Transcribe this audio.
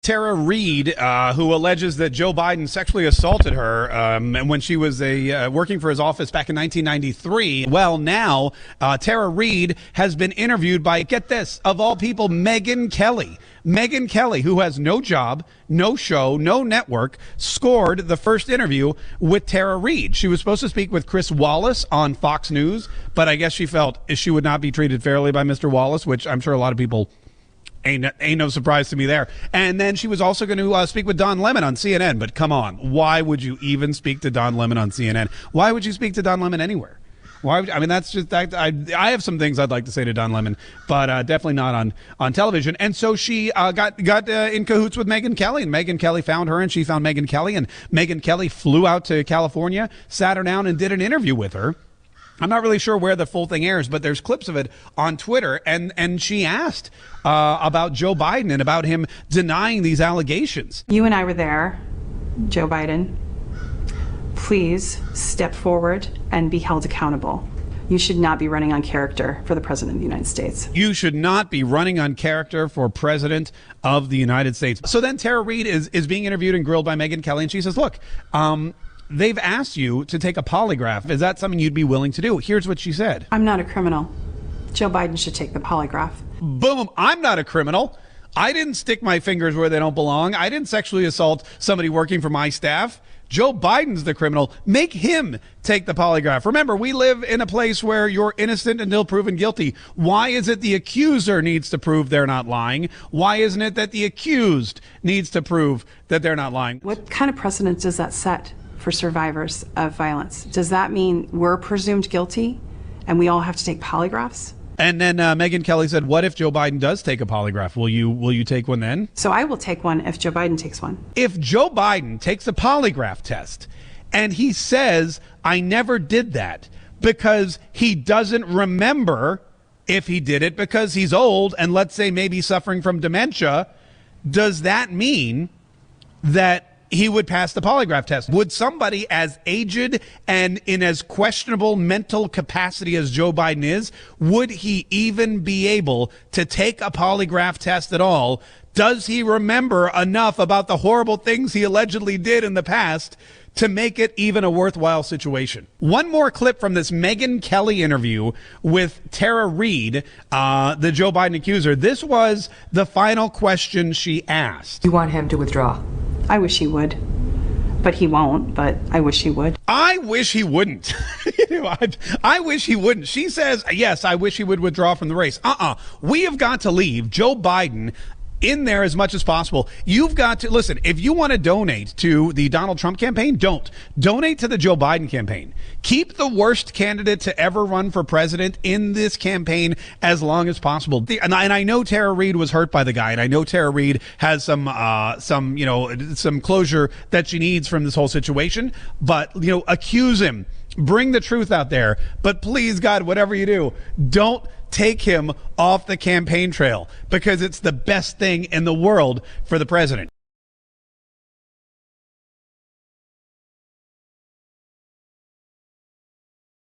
Tara Reade, who alleges that Joe Biden sexually assaulted her when she was working for his office back in 1993. Well, now Tara Reade has been interviewed by, get this, of all people, Megyn Kelly. Megyn Kelly, who has no job, no show, no network, scored the first interview with Tara Reade. She was supposed to speak with Chris Wallace on Fox News, but I guess she felt she would not be treated fairly by Mr. Wallace, which I'm sure a lot of people ain't no surprise to me there. And then she was also going to speak with Don Lemon on CNN. But come on, why would you even speak to Don Lemon on CNN? Why would you speak to Don Lemon anywhere? Why? I mean, that's just I have some things I'd like to say to Don Lemon, but definitely not on television. And so she got in cahoots with Megyn Kelly, and Megyn Kelly found her, and she found Megyn Kelly, and Megyn Kelly flew out to California, sat her down, and did an interview with her. I'm not really sure where the full thing airs, but there's clips of it on Twitter. And she asked about Joe Biden and about him denying these allegations. You and I were there, Joe Biden. Please step forward and be held accountable. You should not be running on character for the President of the United States. You should not be running on character for President of the United States. So then Tara Reade is being interviewed and grilled by Megyn Kelly, and she says, look, they've asked you to take a polygraph. Is that something you'd be willing to do? Here's what she said. I'm not a criminal. Joe Biden should take the polygraph. Boom. I'm not a criminal. I didn't stick my fingers where they don't belong. I didn't sexually assault somebody working for my staff. Joe Biden's the criminal. Make him take the polygraph. Remember, we live in a place where you're innocent until proven guilty. Why is it the accuser needs to prove they're not lying? Why isn't it that the accused needs to prove that they're not lying? What kind of precedent does that set for survivors of violence? Does that mean we're presumed guilty and we all have to take polygraphs? And then Megyn Kelly said, what if Joe Biden does take a polygraph? Will you take one then? So I will take one if Joe Biden takes one. If Joe Biden takes a polygraph test and he says, I never did that because he doesn't remember if he did it because he's old and let's say maybe suffering from dementia, does that mean that he would pass the polygraph test? Would somebody as aged and in as questionable mental capacity as Joe Biden is, would he even be able to take a polygraph test at all? Does he remember enough about the horrible things he allegedly did in the past to make it even a worthwhile situation? One more clip from this Megyn Kelly interview with Tara Reade, the Joe Biden accuser. This was the final question she asked. You want him to withdraw? I wish he would, but he won't, but I wish he would. I wish he wouldn't. I wish he wouldn't. She says, yes, I wish he would withdraw from the race. We have got to leave Joe Biden in there as much as possible. You've got to listen. If you want to donate to the Donald Trump campaign, don't donate to the Joe Biden campaign. Keep the worst candidate to ever run for president in this campaign as long as possible. And I know Tara Reade was hurt by the guy, and I know Tara Reade has some closure that she needs from this whole situation. But accuse him, bring the truth out there. But please, God, whatever you do, don't take him off the campaign trail because it's the best thing in the world for the president.